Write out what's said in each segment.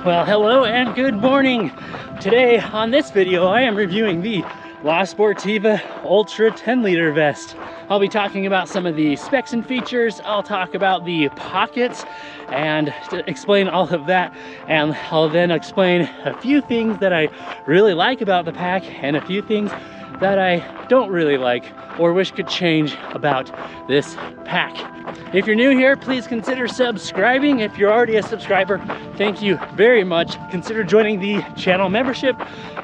Well, hello and good morning. Today on this video, I am reviewing the La Sportiva Ultra 10-liter vest. I'll be talking about some of the specs and features. I'll talk about the pockets and explain all of that. And I'll then explain a few things that I really like about the pack and a few things that I don't really like or wish could change about this pack. If you're new here, please consider subscribing. If you're already a subscriber, thank you very much. Consider joining the channel membership,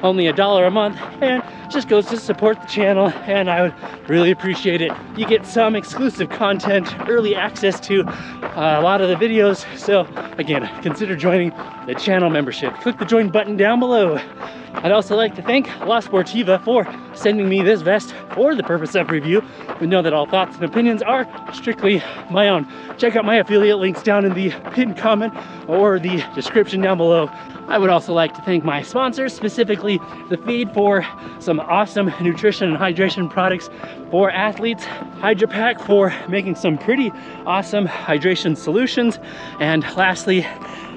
only $1 a month, and just goes to support the channel, and I would really appreciate it. You get some exclusive content, early access to a lot of the videos. So again, consider joining the channel membership. Click the join button down below. I'd also like to thank La Sportiva for sending me this vest for the purpose of review. We know that all thoughts and opinions are strictly my own. Check out my affiliate links down in the pinned comment or the description down below. I would also like to thank my sponsors, specifically The Feed, for some awesome nutrition and hydration products for athletes, Hydra Pack for making some pretty awesome hydration solutions, and lastly,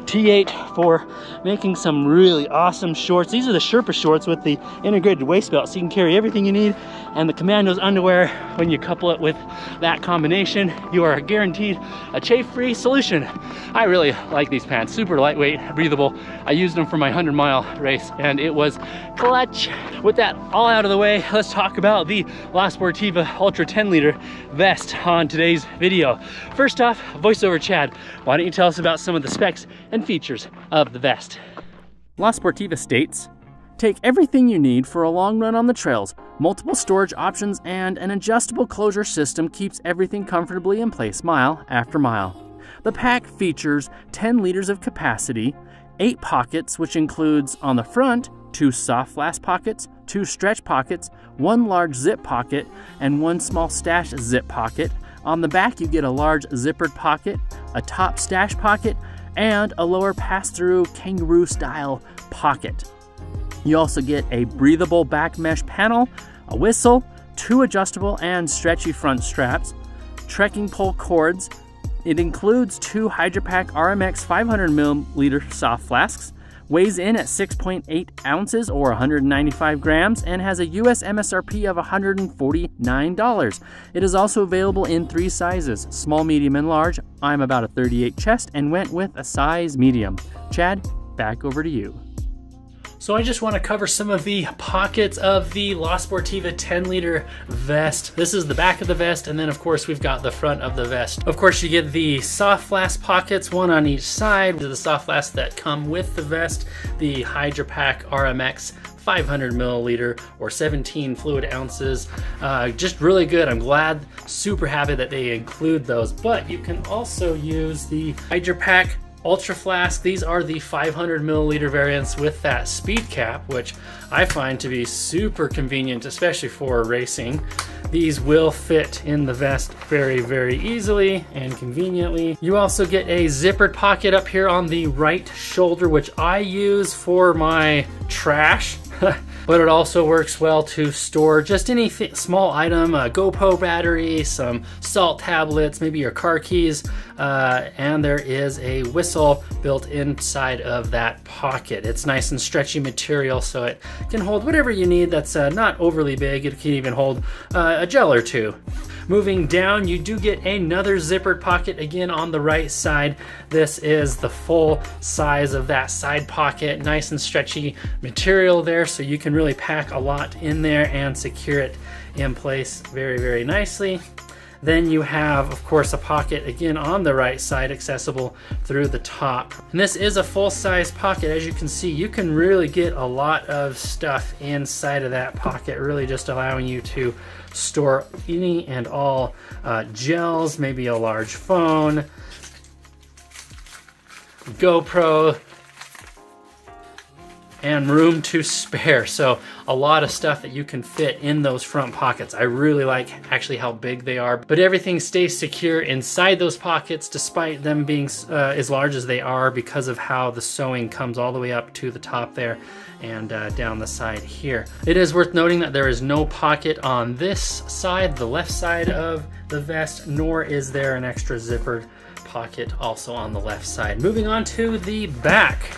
T8 for making some really awesome shorts. These are the Sherpa shorts with the integrated waist belt, so you can carry everything you need, and the Commandos underwear. When you couple it with that combination, you are guaranteed a chafe-free solution. I really like these pants, super lightweight, breathable. I used them for my 100-mile race and it was clutch. With that all out of the way, let's talk about the La Sportiva Ultra 10-liter vest on today's video. First off, voiceover Chad, why don't you tell us about some of the specs and features of the vest? La Sportiva states, take everything you need for a long run on the trails. Multiple storage options and an adjustable closure system keeps everything comfortably in place mile after mile. The pack features 10 liters of capacity, 8 pockets, which includes on the front 2 soft flask pockets, 2 stretch pockets, 1 large zip pocket, and 1 small stash zip pocket. On the back you get a large zippered pocket, a top stash pocket, and a lower pass-through kangaroo style pocket. You also get a breathable back mesh panel, a whistle, 2 adjustable and stretchy front straps, trekking pole cords. It includes 2 Hydra Pack RMX 500 milliliter soft flasks, weighs in at 6.8 ounces or 195 grams, and has a US MSRP of $149. It is also available in 3 sizes, small, medium, and large. I'm about a 38 chest and went with a size medium. Chad, back over to you. So I just want to cover some of the pockets of the La Sportiva 10-liter vest. This is the back of the vest, and then of course we've got the front of the vest. Of course you get the soft flask pockets, 1 on each side. The soft flasks that come with the vest, the Hydra Pack RMX 500 milliliter or 17 fluid ounces. Just really good. I'm glad, super happy that they include those. But you can also use the Hydra Pack Ultra Flask. These are the 500 milliliter variants with that speed cap, which I find to be super convenient, especially for racing. These will fit in the vest very, very easily and conveniently. You also get a zippered pocket up here on the right shoulder, which I use for my trash. But it also works well to store just any small item, a GoPro battery, some salt tablets, maybe your car keys, and there is a whistle built inside of that pocket. It's nice and stretchy material, so it can hold whatever you need that's not overly big. It can even hold a gel or 2. Moving down, you do get another zippered pocket again on the right side. This is the full size of that side pocket. Nice and stretchy material there, so you can really pack a lot in there and secure it in place very, very nicely. Then you have, of course, a pocket again on the right side, accessible through the top. And this is a full-size pocket. As you can see, you can really get a lot of stuff inside of that pocket, really just allowing you to store any and all gels, maybe a large phone, GoPro, and room to spare. So a lot of stuff that you can fit in those front pockets. I really like actually how big they are, but everything stays secure inside those pockets despite them being as large as they are, because of how the sewing comes all the way up to the top there and down the side here. It is worth noting that there is no pocket on this side, the left side of the vest, nor is there an extra zippered pocket also on the left side. Moving on to the back.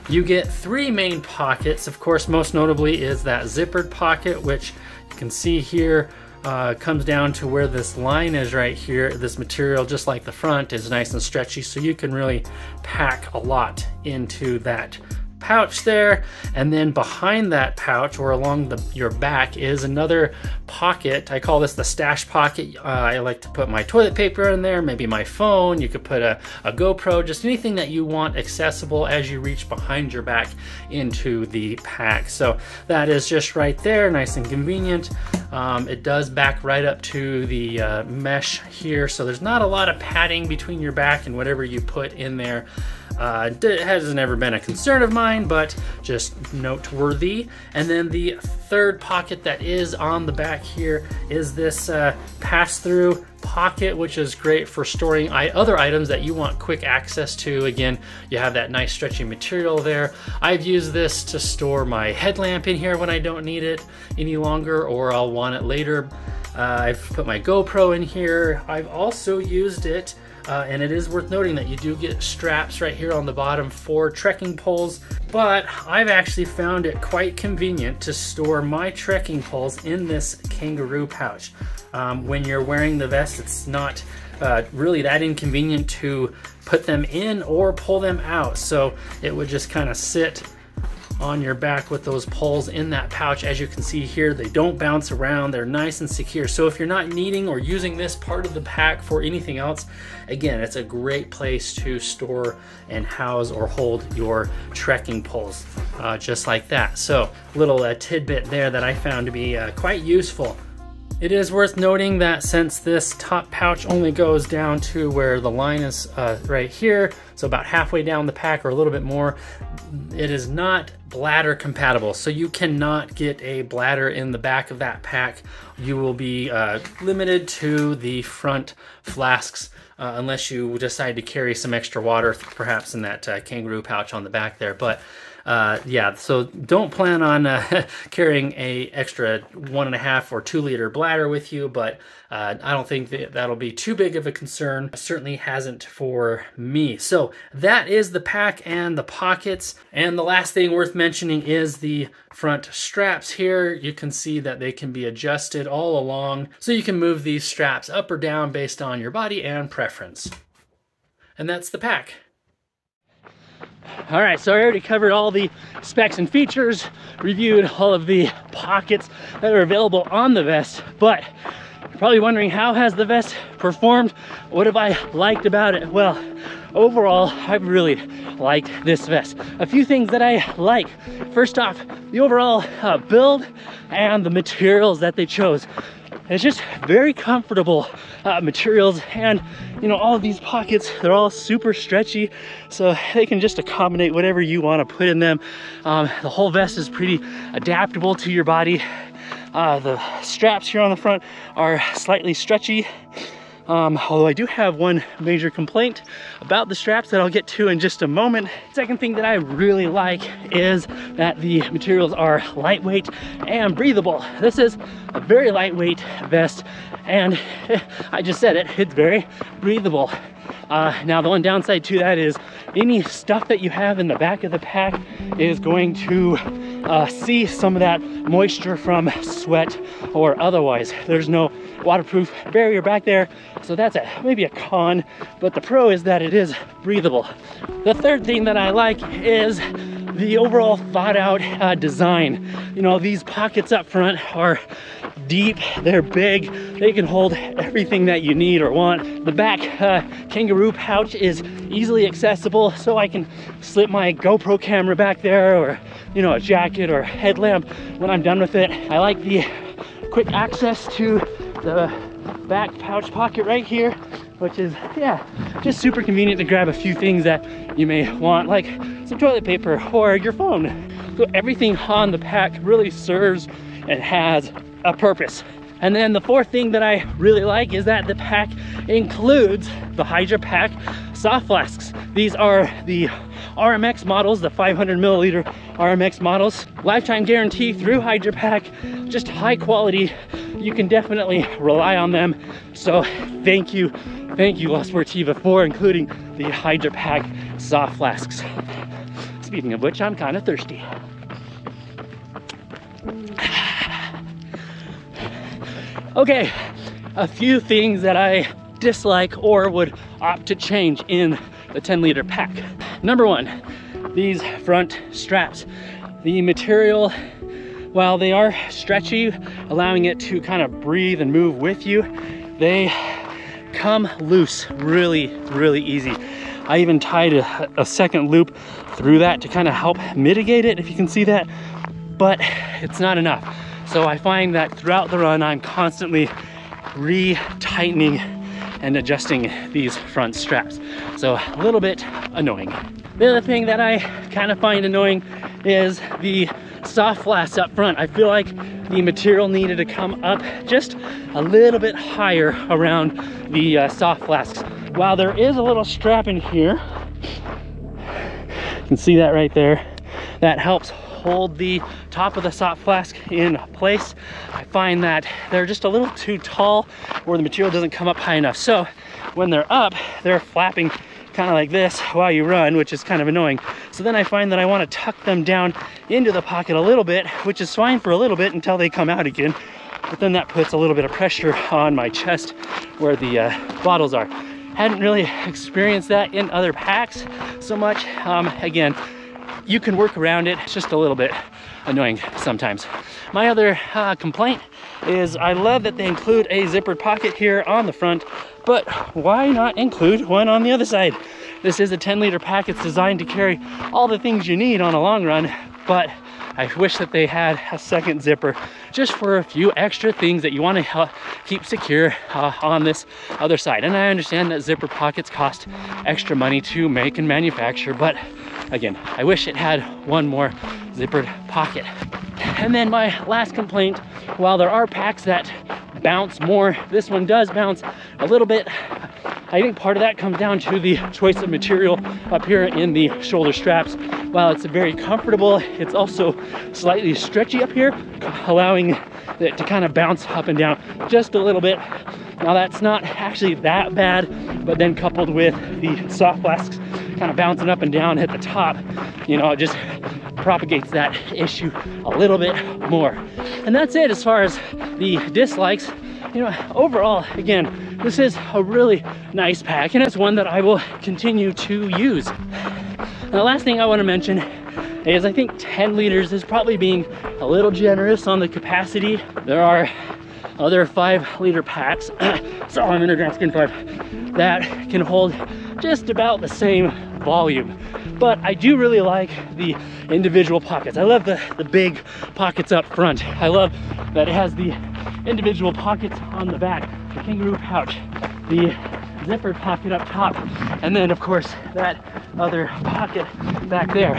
You get 3 main pockets. Of course, most notably is that zippered pocket, which you can see here comes down to where this line is right here. This material, just like the front, is nice and stretchy, so you can really pack a lot into that pouch there. And then behind that pouch, or along your back, is another pocket. I call this the stash pocket. I like to put my toilet paper in there, maybe my phone. You could put a GoPro, just anything that you want accessible as you reach behind your back into the pack. So that is just right there, nice and convenient. It does back right up to the mesh here, so there's not a lot of padding between your back and whatever you put in there. It has never been a concern of mine, but just noteworthy. And then the third pocket that is on the back here is this pass-through pocket, which is great for storing other items that you want quick access to. Again, you have that nice stretchy material there. I've used this to store my headlamp in here when I don't need it any longer, or I'll want it later. I've put my GoPro in here. I've also used it, and it is worth noting that you do get straps right here on the bottom for trekking poles, but I've actually found it quite convenient to store my trekking poles in this kangaroo pouch. When you're wearing the vest, it's not really that inconvenient to put them in or pull them out, so it would just kind of sit on your back with those poles in that pouch. As you can see here, they don't bounce around, they're nice and secure. So if you're not needing or using this part of the pack for anything else, again, it's a great place to store and house or hold your trekking poles, just like that. So little tidbit there that I found to be quite useful. It is worth noting that since this top pouch only goes down to where the line is right here, so about halfway down the pack or a little bit more, it is not bladder compatible. So you cannot get a bladder in the back of that pack. You will be limited to the front flasks unless you decide to carry some extra water, perhaps in that kangaroo pouch on the back there. But yeah, so don't plan on carrying a extra 1.5 or 2 liter bladder with you, but I don't think that'll be too big of a concern. It certainly hasn't for me. So that is the pack and the pockets. And the last thing worth mentioning is the front straps here. You can see that they can be adjusted all along, so you can move these straps up or down based on your body and preference. And that's the pack. All right, so I already covered all the specs and features, reviewed all of the pockets that are available on the vest, but you're probably wondering, how has the vest performed? What have I liked about it? Well, overall, I've really liked this vest. A few things that I like. First off, the overall build and the materials that they chose. It's just very comfortable materials, and you know, all of these pockets, they're all super stretchy, so they can just accommodate whatever you want to put in them. The whole vest is pretty adaptable to your body. The straps here on the front are slightly stretchy, although I do have one major complaint about the straps that I'll get to in just a moment. Second thing that I really like is that the materials are lightweight and breathable. This is a very lightweight vest, and I just said it, it's very breathable. Now the one downside to that is any stuff that you have in the back of the pack is going to see some of that moisture from sweat or otherwise. There's no waterproof barrier back there, so that's maybe a con, but the pro is that it is breathable. The third thing that I like is the overall thought out design. You know, these pockets up front are deep, they're big, they can hold everything that you need or want. The back kangaroo pouch is easily accessible, so I can slip my GoPro camera back there, or you know, a jacket or headlamp when I'm done with it. I like the quick access to the back pouch pocket right here, which is, yeah, just super convenient to grab a few things that you may want, like some toilet paper or your phone. So everything on the pack really serves and has a purpose. And then the fourth thing that I really like is that the pack includes the Hydra Pack soft flasks. These are the RMX models, the 500 milliliter RMX models. Lifetime guarantee through Hydra Pack, just high quality. You can definitely rely on them. So thank you La Sportiva for including the Hydra Pack soft flasks. Speaking of which, I'm kind of thirsty. Okay, a few things that I dislike or would opt to change in the 10-liter pack. Number one, these front straps. The material, while they are stretchy, allowing it to kind of breathe and move with you, they come loose really easy. I even tied a second loop through that to kind of help mitigate it, if you can see that, but it's not enough. So I find that throughout the run, I'm constantly re-tightening and adjusting these front straps. So a little bit annoying. The other thing that I kind of find annoying is the soft flasks up front. I feel like the material needed to come up just a little bit higher around the soft flasks. While there is a little strap in here, you can see that right there, that helps hold the top of the soft flask in place. I find that they're just a little too tall where the material doesn't come up high enough. So when they're up, they're flapping kind of like this while you run, which is kind of annoying. So then I find that I want to tuck them down into the pocket a little bit, which is fine for a little bit until they come out again. But then that puts a little bit of pressure on my chest where the bottles are. Hadn't really experienced that in other packs so much. Again, you can work around it. It's just a little bit annoying sometimes. My other complaint is I love that they include a zippered pocket here on the front, but why not include one on the other side? This is a 10-liter pack. It's designed to carry all the things you need on a long run, but I wish that they had a second zipper just for a few extra things that you want to keep secure on this other side. And I understand that zipper pockets cost extra money to make and manufacture, but again, I wish it had one more zippered pocket. And then my last complaint, while there are packs that bounce more, this one does bounce a little bit. I think part of that comes down to the choice of material up here in the shoulder straps. While it's very comfortable, it's also slightly stretchy up here, allowing it to kind of bounce up and down just a little bit. Now that's not actually that bad, but then coupled with the soft flasks kind of bouncing up and down at the top, you know, it just propagates that issue a little bit more. And that's it as far as the dislikes. You know, overall, again, this is a really nice pack, and it's one that I will continue to use. And the last thing I want to mention is I think 10 liters is probably being a little generous on the capacity. There are other 5-liter packs, so I'm in a Graspin 5, that can hold just about the same volume. But I do really like the individual pockets. I love the big pockets up front. I love that it has the individual pockets on the back, the kangaroo pouch, the zipper pocket up top, and then of course that other pocket back there.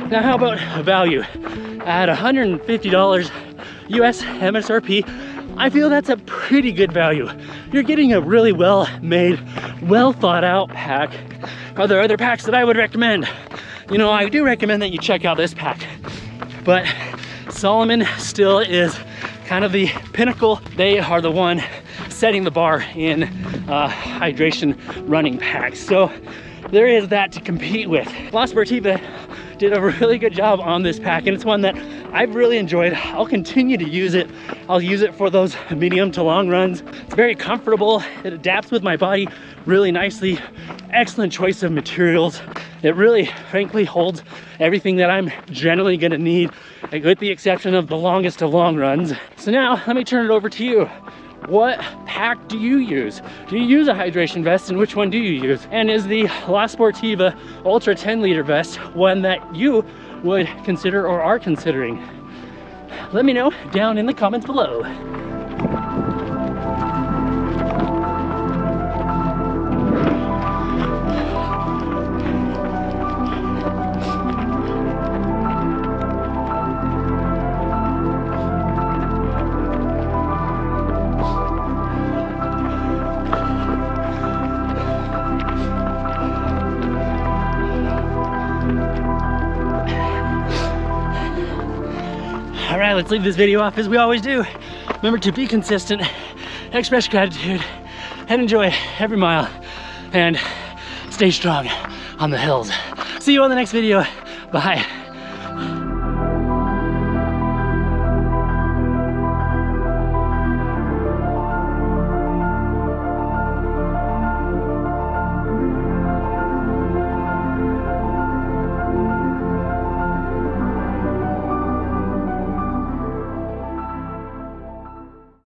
Now how about value? At $150 US MSRP, I feel that's a pretty good value. You're getting a really well made, well thought out pack. Are there other packs that I would recommend? You know, I do recommend that you check out this pack, but Salomon still is kind of the pinnacle. They are the one setting the bar in hydration running packs. So there is that to compete with. La Sportiva did a really good job on this pack, and it's one that I've really enjoyed. I'll continue to use it. I'll use it for those medium to long runs. It's very comfortable. It adapts with my body really nicely. Excellent choice of materials. It really, frankly, holds everything that I'm generally gonna need, with the exception of the longest of long runs. So now, let me turn it over to you. What pack do you use? Do you use a hydration vest, and which one do you use? And is the La Sportiva Ultra 10-liter vest one that you would consider or are considering? Let me know down in the comments below. All right, let's leave this video off as we always do. Remember to be consistent, express gratitude, and enjoy every mile, and stay strong on the hills. See you on the next video. Bye.